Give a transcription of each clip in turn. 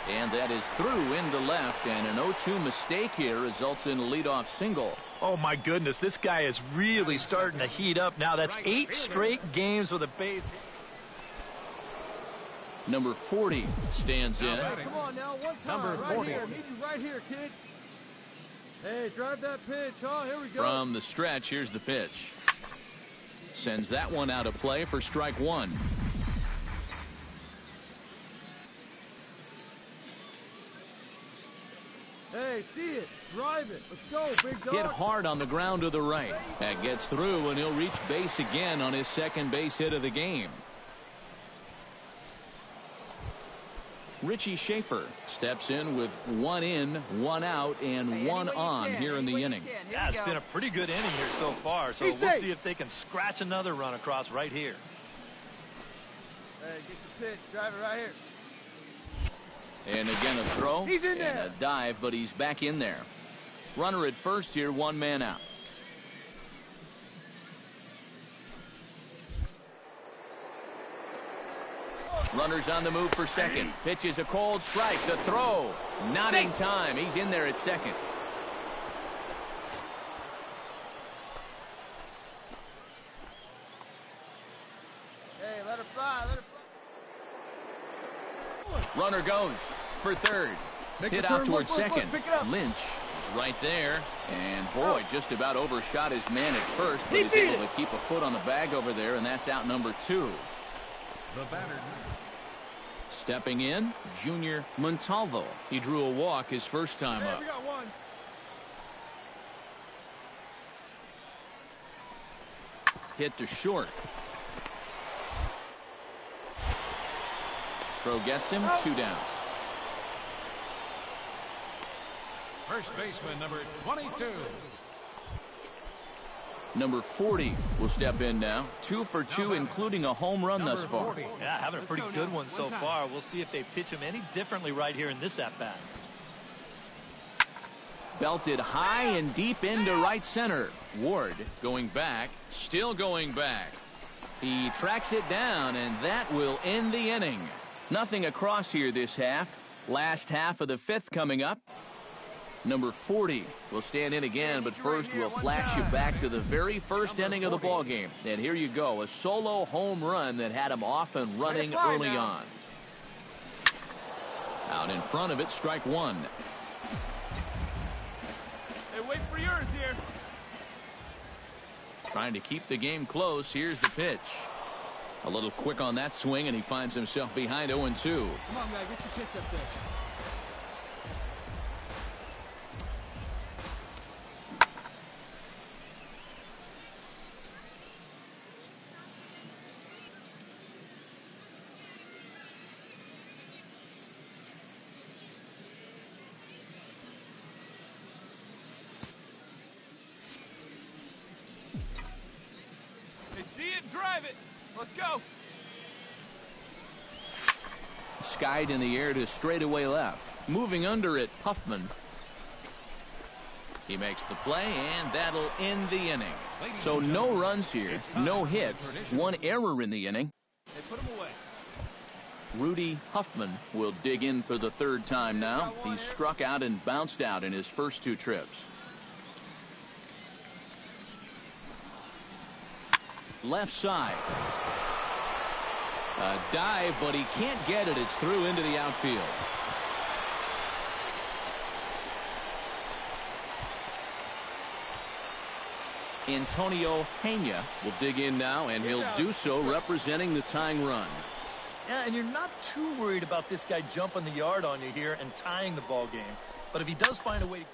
And that is through into left, and an 0-2 mistake here results in a leadoff single. Oh, my goodness, this guy is really starting to heat up now. That's 8 straight games with a base. Number 40 stands in. Come on now, one time. Number 40. Right here. Need you right here, kid. Hey, drive that pitch, huh? Here we go. From the stretch, here's the pitch. Sends that one out of play for strike one. Hey, see it. Drive it. Let's go, big dog. Hit hard on the ground to the right. That gets through, and he'll reach base again on his second base hit of the game. Richie Schaefer steps in with 1 in, 1 out, and 1 on here in the inning. Yeah, it's been a pretty good inning here so far, so we'll see if they can scratch another run across right here. Hey, get the pitch. Drive it right here. And again a throw. He's in there. And a dive, but he's back in there. Runner at first here, 1 man out. Runners on the move for second. Pitch is a cold strike. The throw. Not in time. He's in there at second. Hey, let her fly. Let her fly. Runner goes for third. Hit out towards second. Lynch is right there. And boy, just about overshot his man at first. But he's able to keep a foot on the bag over there, and that's out number 2. The batter. Stepping in, Junior Montalvo. He drew a walk his first time up. We got one. Hit to short. Throw gets him, 2 down. First baseman, number 22. Number 40 will step in now. 2 for 2, including a home run thus far. Yeah, having a pretty good one so far. We'll see if they pitch him any differently right here in this at-bat. Belted high and deep into right center. Ward going back, still going back. He tracks it down, and that will end the inning. Nothing across here this half. Last half of the 5th coming up. Number 40 will stand in again, but first we'll flash you back to the very first inning of the ball game. And here you go, a solo home run that had him off and running early on. Out in front of it, strike 1. Hey, wait for yours here. Trying to keep the game close. Here's the pitch. A little quick on that swing, and he finds himself behind 0-2. Come on, guy, get your pitch up there. See it, drive it. Let's go. Skied in the air to straightaway left. Moving under it, Huffman. He makes the play, and that'll end the inning. So no runs here, no hits, 1 error in the inning. Hey, put him away. Rudy Huffman will dig in for the 3rd time now. He struck out and bounced out in his first 2 trips. Left side. A dive, but he can't get it. It's through into the outfield. Antonio Pena will dig in now, and he'll do so representing the tying run. Yeah, and you're not too worried about this guy jumping the yard on you here and tying the ball game. But if he does find a way to...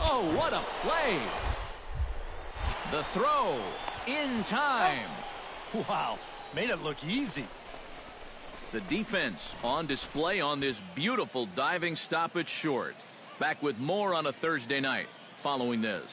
Oh, what a play. The throw in time. Wow, made it look easy. The defense on display on this beautiful diving stop at short. Back with more on a Thursday night following this.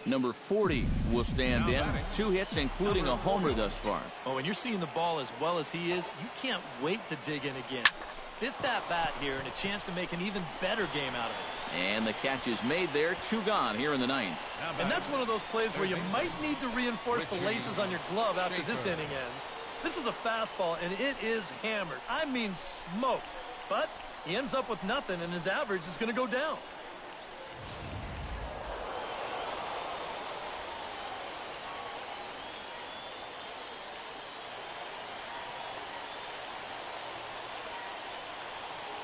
Number 40 will stand in. 2 hits, including a homer thus far. Oh, and you're seeing the ball as well as he is. You can't wait to dig in again. Fifth at bat here and a chance to make an even better game out of it. And the catch is made there. 2 gone here in the 9th. And that's one of those plays where you might need to reinforce the laces on your glove after this inning ends. This is a fastball, and it is hammered. I mean smoked. But he ends up with nothing, and his average is going to go down.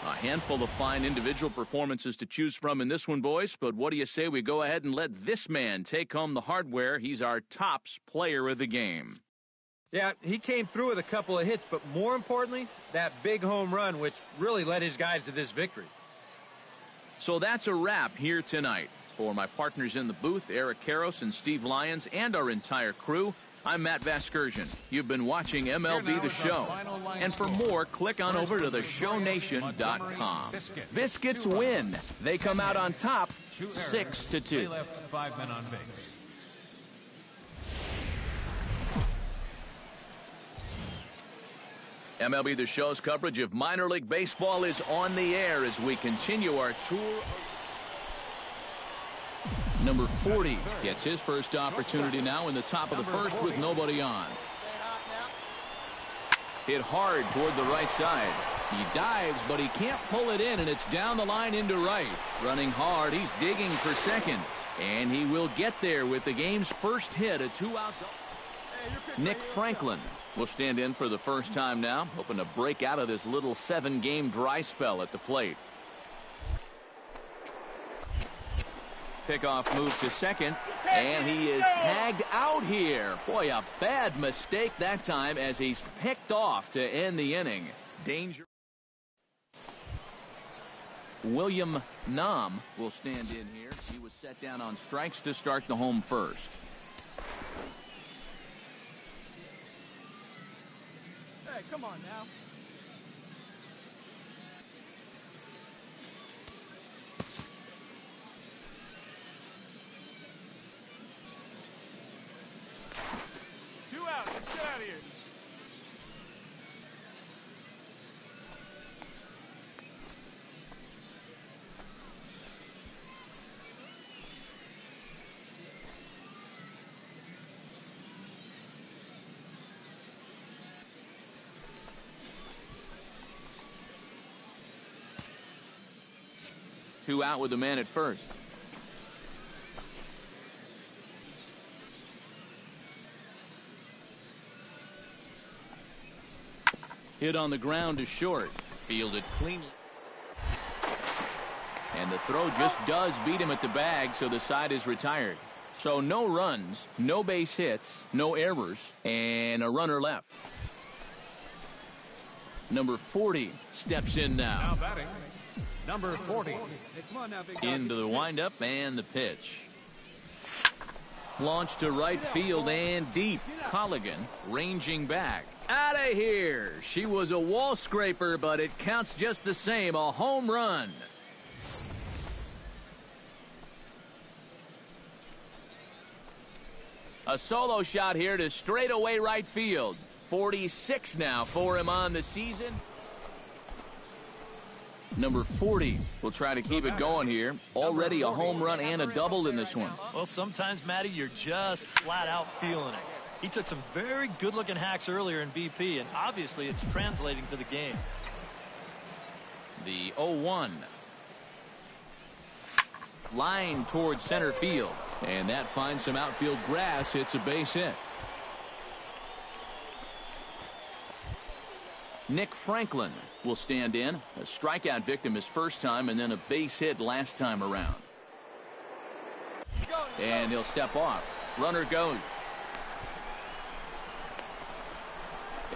A handful of fine individual performances to choose from in this one, boys. But what do you say we go ahead and let this man take home the hardware? He's our tops player of the game. Yeah, he came through with a couple of hits, but more importantly, that big home run, which really led his guys to this victory. So that's a wrap here tonight. For my partners in the booth, Eric Karros and Steve Lyons, and our entire crew, I'm Matt Vasgersian. You've been watching MLB The Show. And for more, click on over to theshownation.com. Biscuits win. They come out on top 6-2. They left 5 men on base. MLB The Show's coverage of minor league baseball is on the air as we continue our tour. Number 40 gets his first opportunity now in the top of the first with nobody on. Hit hard toward the right side. He dives, but he can't pull it in, and it's down the line into right. Running hard, he's digging for second, and he will get there with the game's first hit, a 2-out. Nick Franklin will stand in for the first time now, hoping to break out of this little 7-game dry spell at the plate. Pickoff move to second, and he is tagged out here. Boy, a bad mistake that time as he's picked off to end the inning. Danger. William Nam will stand in here. He was set down on strikes to start the home first. Hey, come on now. Get out of here. Two out with the man at first. Hit on the ground to short. Fielded cleanly. And the throw just does beat him at the bag, so the side is retired. So no runs, no base hits, no errors, and a runner left. Number 40 steps in now. Now batting, number 40. Into the windup and the pitch. Launched to right field and deep. Colligan ranging back. Out of here. She was a wall scraper, but it counts just the same. A home run. A solo shot here to straightaway right field. 46 now for him on the season. Number 40 will try to keep it going here. Already a home run and a double in this one. Well, sometimes, Matty, you're just flat out feeling it. He took some very good-looking hacks earlier in BP, and obviously it's translating to the game. The 0-1. Line towards center field. And that finds some outfield grass. It's a base hit. Nick Franklin will stand in. A strikeout victim his first time, and then a base hit last time around. And he'll step off. Runner goes.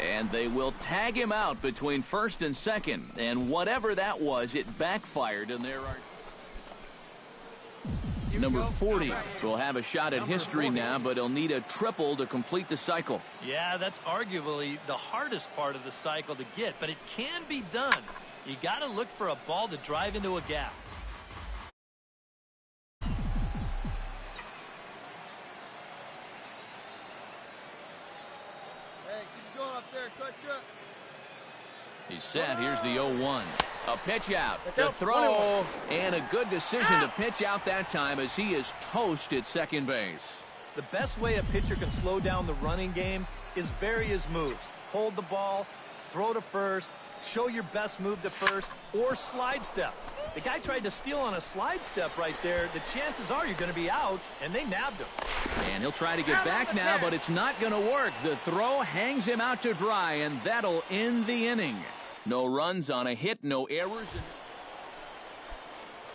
And they will tag him out between first and second. And whatever that was, it backfired. And there are... Number 40 will have a shot at history now, but he'll need a triple to complete the cycle. Yeah, that's arguably the hardest part of the cycle to get, but it can be done. You got to look for a ball to drive into a gap. He's set. Here's the 0-1. A pitch out. The throw. And a good decision to pitch out that time as he is toast at second base. The best way a pitcher can slow down the running game is vary his moves. Hold the ball, throw to first, show your best move to first, or slide step. The guy tried to steal on a slide step right there. The chances are you're going to be out, and they nabbed him. And he'll try to get back now, but it's not going to work. The throw hangs him out to dry, and that'll end the inning. No runs on a hit, no errors.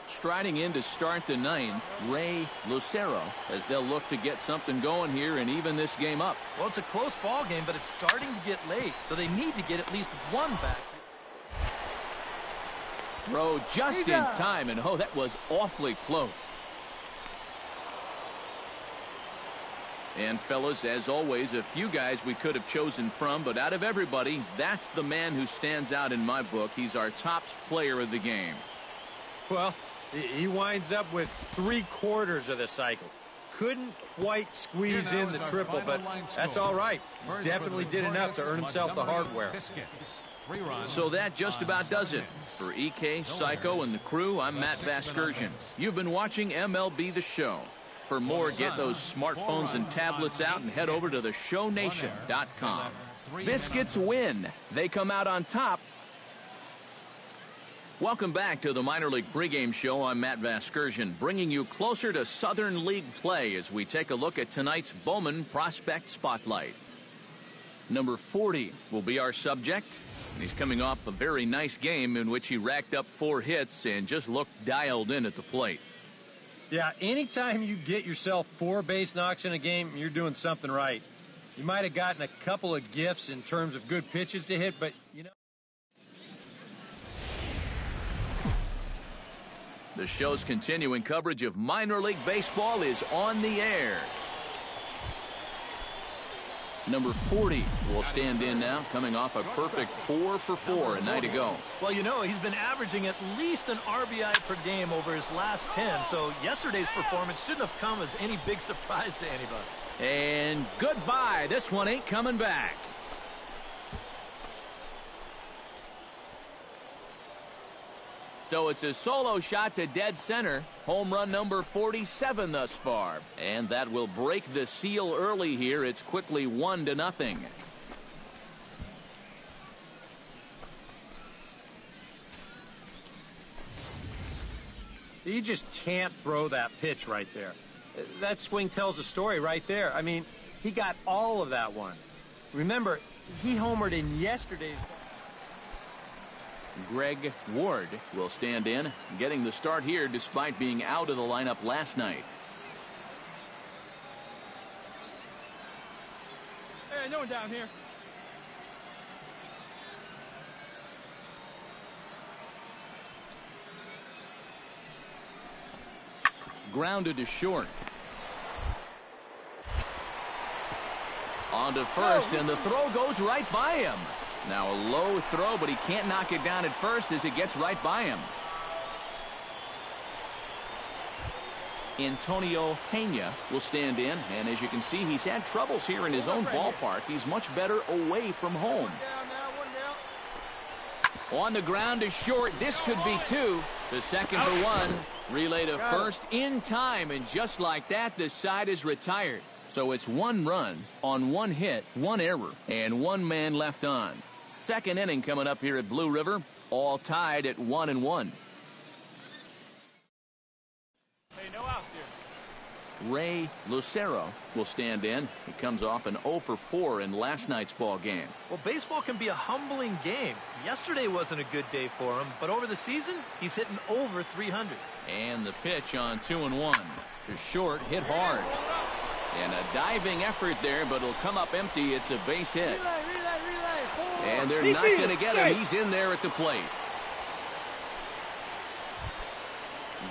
Striding in to start the ninth, Ray Lucero, as they'll look to get something going here and even this game up. Well, it's a close ball game, but it's starting to get late, so they need to get at least one back. Throw just in time, and oh, that was awfully close. And fellas, as always, a few guys we could have chosen from, but out of everybody, that's the man who stands out in my book. He's our top player of the game. Well, he winds up with 3/4 of the cycle. Couldn't quite squeeze in the triple, but that's all right. Definitely did enough to earn himself the hardware. So that just about does it. For EK, Psycho, and the crew, I'm Matt Vasgersian. You've been watching MLB The Show. For more, get those smartphones and tablets out and head over to theshownation.com. Biscuits win. They come out on top. Welcome back to the Minor League Pregame Show. I'm Matt Vasgersian, bringing you closer to Southern League play as we take a look at tonight's Bowman Prospect Spotlight. Number 40 will be our subject. He's coming off a very nice game in which he racked up 4 hits and just looked dialed in at the plate. Yeah, anytime you get yourself 4 base knocks in a game, you're doing something right. You might have gotten a couple of gifts in terms of good pitches to hit, but, you know. The show's continuing coverage of minor league baseball is on the air. Number 40 will stand in now, coming off a perfect 4 for 4 a night ago. Well, you know, he's been averaging at least an RBI per game over his last 10, so yesterday's performance shouldn't have come as any big surprise to anybody. And goodbye. This one ain't coming back. So it's a solo shot to dead center. Home run number 47 thus far. And that will break the seal early here. It's quickly 1-0. You just can't throw that pitch right there. That swing tells a story right there. I mean, he got all of that one. Remember, he homered in yesterday's. Greg Ward will stand in, getting the start here despite being out of the lineup last night. Hey, no one down here. Grounded to short. On to first, and the throw goes right by him. Now a low throw, but he can't knock it down at first as it gets right by him. Antonio Pena will stand in, and as you can see, he's had troubles here in his own ballpark. He's much better away from home. On the ground to short, this could be 2. The second for 1. Relay to first in time, and just like that, the side is retired. So it's 1 run on 1 hit, 1 error, and 1 man left on. Second inning coming up here at Blue River, all tied at 1-1. Hey, no outs here. Ray Lucero will stand in. He comes off an 0 for 4 in last night's ball game. Well, baseball can be a humbling game. Yesterday wasn't a good day for him, but over the season, he's hitting over 300. And the pitch on 2-1. To short, hit hard. And a diving effort there, but it'll come up empty. It's a base hit. And they're not going to get him. He's in there at the plate.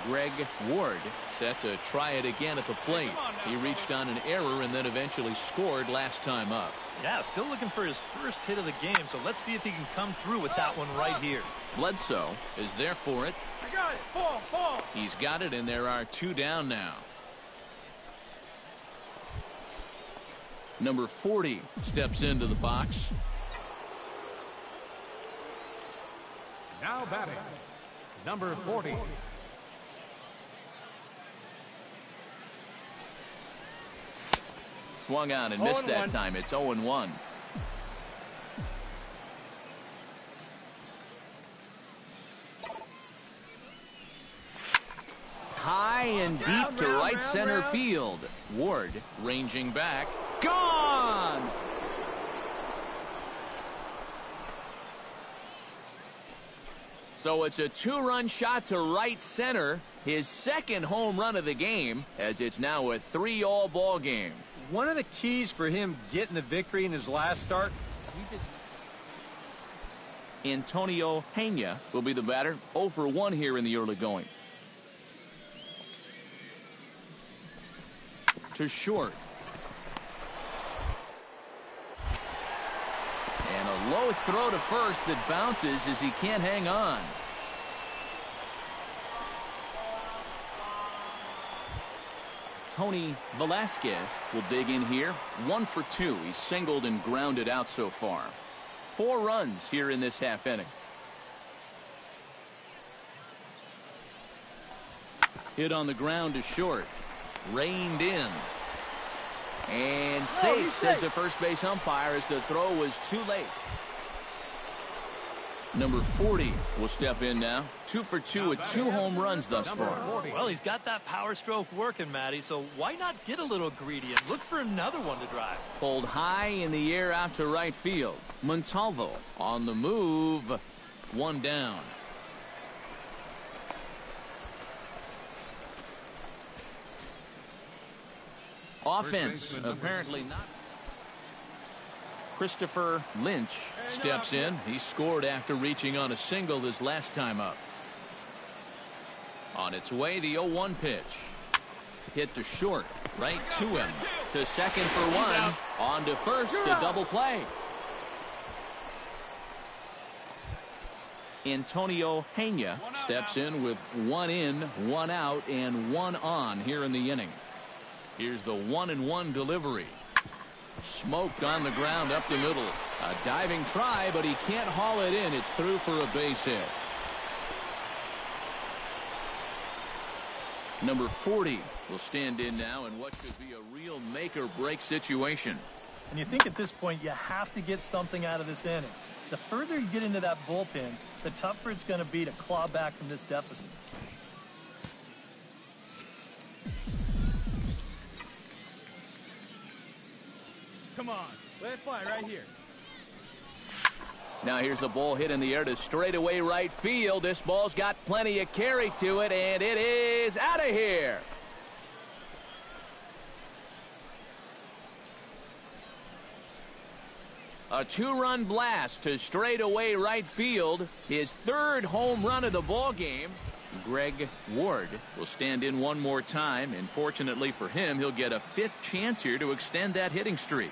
Greg Ward set to try it again at the plate. He reached on an error and then eventually scored last time up. Yeah, still looking for his first hit of the game, so let's see if he can come through with that one right here. Bledsoe is there for it. I got it. Ball. He's got it, and there are 2 down now. Number 40 steps into the box. Now batting, number 40. Swung on and missed that time. It's 0-1. High and deep to right center field. Ward ranging back. Gone! So it's a 2-run shot to right center. His second home run of the game, as it's now a 3-all ball game. One of the keys for him getting the victory in his last start, Antonio Pena will be the batter. 0 for 1 here in the early going. To short. And a low throw to first that bounces as he can't hang on. Tony Velasquez will dig in here. 1 for 2. He's singled and grounded out so far. 4 runs here in this half inning. Hit on the ground to short. Reined in. And safe, says the first base umpire, as the throw was too late. Number 40 will step in now. 2 for 2 with 2 home runs thus far. Well, he's got that power stroke working, Matty, so why not get a little greedy and look for another one to drive? Pulled high in the air out to right field. Montalvo on the move. 1 down. Offense apparently not. Christopher Lynch steps in. He scored after reaching on a single his last time up. On its way, the 0-1 pitch. Hit to short. Right to him. To second for 1. On to first. A double play. Antonio Pena steps in with 1 in, 1 out, and 1 on here in the inning. Here's the 1-1 delivery. Smoked on the ground up the middle. A diving try, but he can't haul it in. It's through for a base hit. Number 40 will stand in now in what could be a real make-or-break situation. And you think at this point you have to get something out of this inning. The further you get into that bullpen, the tougher it's going to be to claw back from this deficit. Come on, let it fly right here. Now here's a ball hit in the air to straightaway right field. This ball's got plenty of carry to it, and it is out of here. A 2-run blast to straightaway right field. His 3rd home run of the ball game. Greg Ward will stand in one more time, and fortunately for him, he'll get a 5th chance here to extend that hitting streak.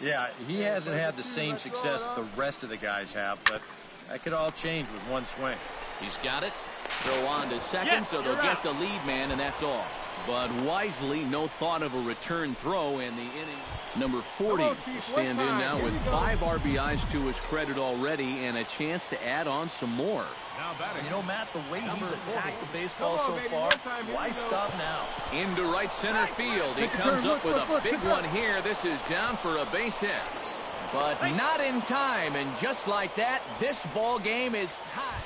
Yeah, he hasn't had the same success the rest of the guys have, but that could all change with 1 swing. He's got it. Throw on to second, so they'll get the lead man, and that's all. But wisely, no thought of a return throw, and the inning. Number 40 will stand in now with 5 RBIs to his credit already, and a chance to add on some more. Now batting. You know, Matt, the way he's attacked the baseball so far, why stop now? Into right center field. He comes up with a big one here. This is down for a base hit. But not in time, and just like that, this ball game is tied.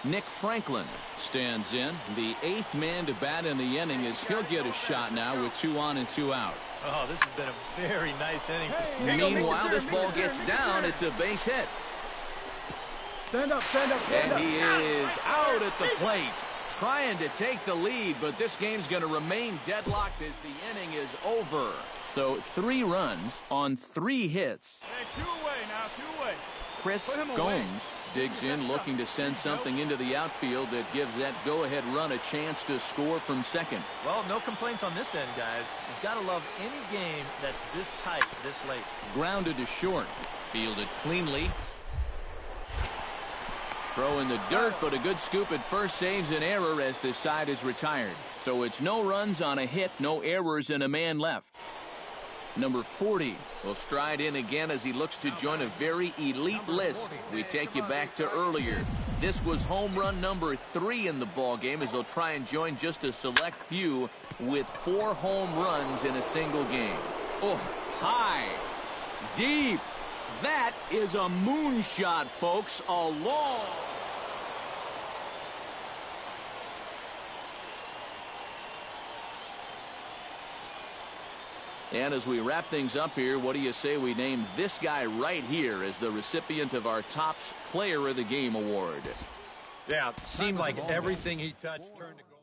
Nick Franklin stands in. The 8th man to bat in the inning, as he'll get a shot now with 2 on and 2 out. Oh, this has been a very nice inning. Meanwhile, this ball gets down. It's a base hit. Stand up, stand up, stand up. And he is out at the plate, trying to take the lead, but this game's going to remain deadlocked as the inning is over. So 3 runs on 3 hits. Hey, 2 away now, 2 away. Chris Gomes digs in, looking to send something into the outfield that gives that go-ahead run a chance to score from second. Well, no complaints on this end, guys. You've got to love any game that's this tight, this late. Grounded to short. Fielded cleanly. Throw in the dirt, but a good scoop at first saves an error as this side is retired. So it's no runs on a hit, no errors, and a man left. Number 40 will stride in again as he looks to join a very elite list. We take you back to earlier. This was home run number 3 in the ball game as he'll try and join just a select few with 4 home runs in a single game. Oh, high, deep. That is a moonshot, folks. A long. And as we wrap things up here, what do you say we name this guy right here as the recipient of our Topps Player of the Game award? Yeah, seemed like everything he touched turned to gold.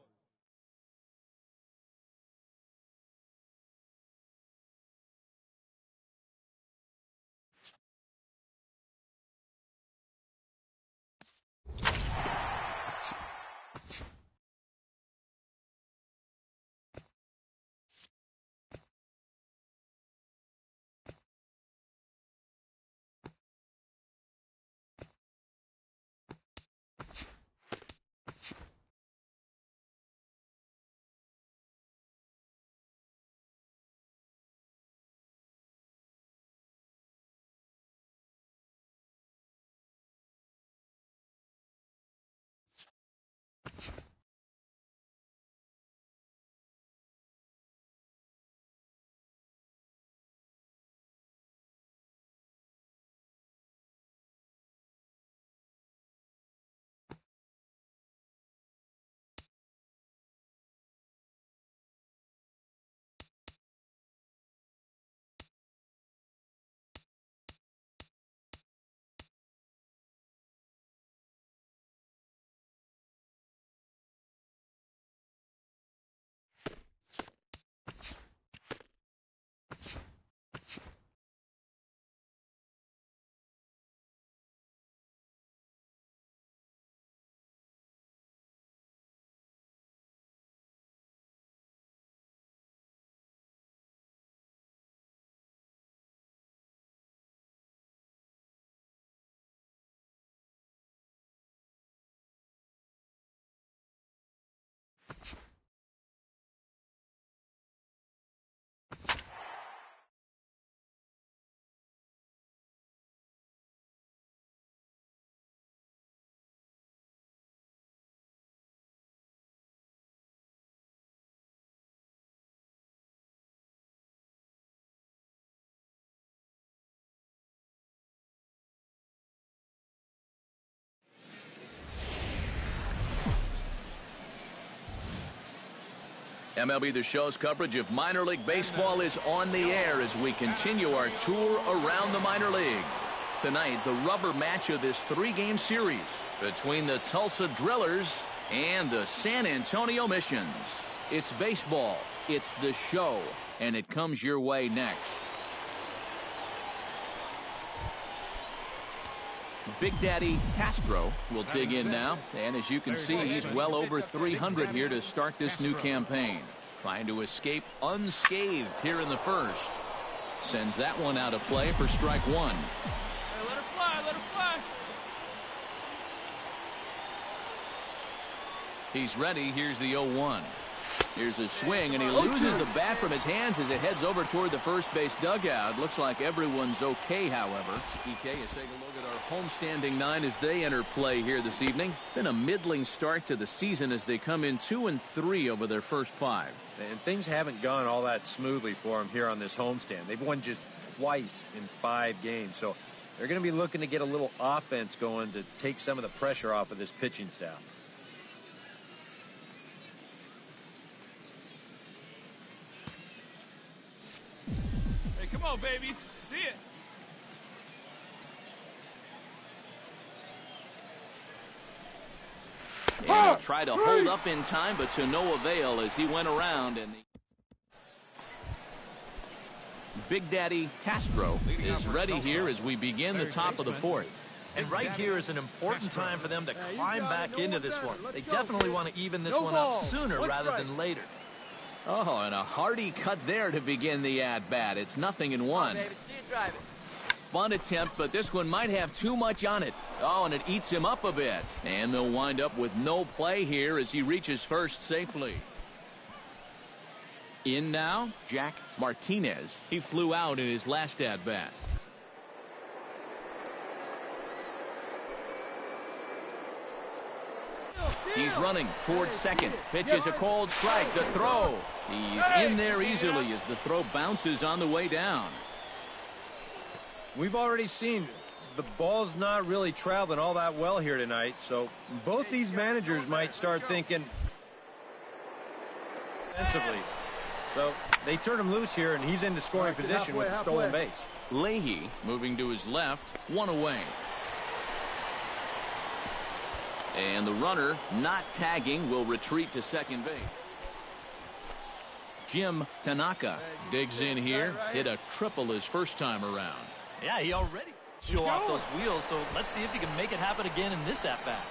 MLB The Show's coverage of minor league baseball is on the air as we continue our tour around the minor leagues. Tonight, the rubber match of this 3-game series between the Tulsa Drillers and the San Antonio Missions. It's baseball, it's the show, and it comes your way next. Big Daddy Castro will dig in now, and as you can see, he's well over 300 here to start this new campaign. Trying to escape unscathed here in the first. Sends that one out of play for strike 1. Hey, let her fly, let her fly. He's ready. Here's the 0-1. Here's a swing, and he loses the bat from his hands as it heads over toward the first base dugout. Looks like everyone's okay, however. EK is taking a look at our homestanding 9 as they enter play here this evening. Been a middling start to the season as they come in 2-3 over their first 5. And things haven't gone all that smoothly for them here on this homestand. They've won just twice in 5 games, so they're going to be looking to get a little offense going to take some of the pressure off of this pitching staff. Come on, baby. See it. And he tried to hold up in time, but to no avail as he went around. And Big Daddy Castro is ready here as we begin the top of the 4th. And right here is an important time for them to climb back into this one. They definitely want to even this one up sooner rather than later. Oh, and a hearty cut there to begin the at-bat. It's 0-1. Fun attempt, but this one might have too much on it. Oh, and it eats him up a bit. And they'll wind up with no play here as he reaches first safely. In now, Jack Martinez. He flew out in his last at-bat. He's running towards second. Pitches a cold strike. The throw. He's in there easily as the throw bounces on the way down. We've already seen the ball's not really traveling all that well here tonight, so both these managers might start thinking offensively. So they turn him loose here, and he's into scoring position with a stolen base. Leahy moving to his left, one away. And the runner, not tagging, will retreat to second base. Jim Tanaka digs in here, hit a triple his first time around. Yeah, he already show off those wheels, so let's see if he can make it happen again in this at-bat.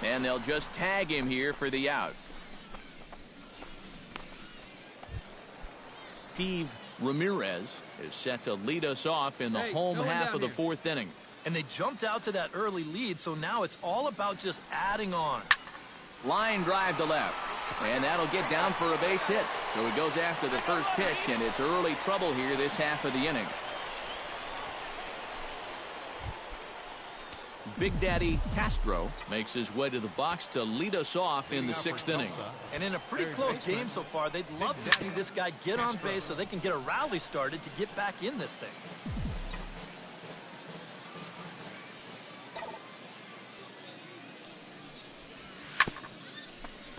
And they'll just tag him here for the out. Steve Ramirez is set to lead us off in the home half of the fourth inning. And they jumped out to that early lead, so now it's all about just adding on. Line drive to left. And that'll get down for a base hit. So he goes after the first pitch, and it's early trouble here this half of the inning. Big Daddy Castro makes his way to the box to lead us off in the sixth inning. And in a pretty close game so far, they'd love to see this guy get on base so they can get a rally started to get back in this thing.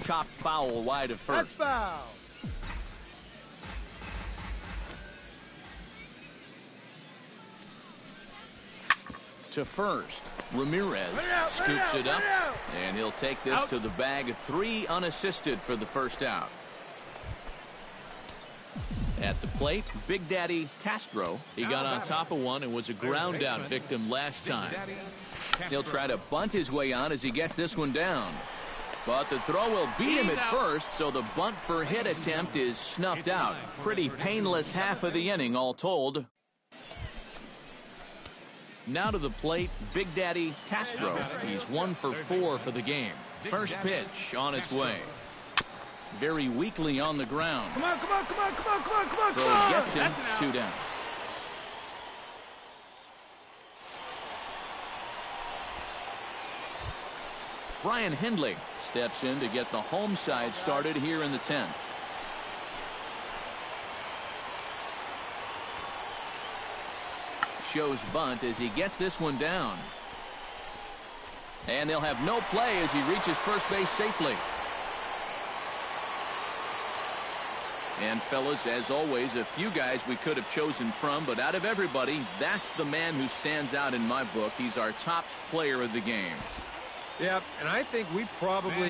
Chopped foul wide of first. That's foul. To first. Ramirez scoops it up, and he'll take this to the bag of 3 unassisted for the first out. At the plate, Big Daddy Castro. He got on top of one and was a ground out victim last time. He'll try to bunt his way on as he gets this one down. But the throw will beat him at first, so the bunt for hit attempt is snuffed out. Pretty painless half of the inning, all told. Now to the plate, Big Daddy Castro. He's 1 for 4 for the game. First pitch on its way. Very weakly on the ground. Come on, come on, come on, come on, come on, come on, come Throw on. gets him, 2 down. Brian Hindley steps in to get the home side started here in the 10th. Shows bunt as he gets this one down. And they'll have no play as he reaches first base safely. And fellas, as always, a few guys we could have chosen from, but out of everybody, that's the man who stands out in my book. He's our top player of the game. Yeah, and I think we probably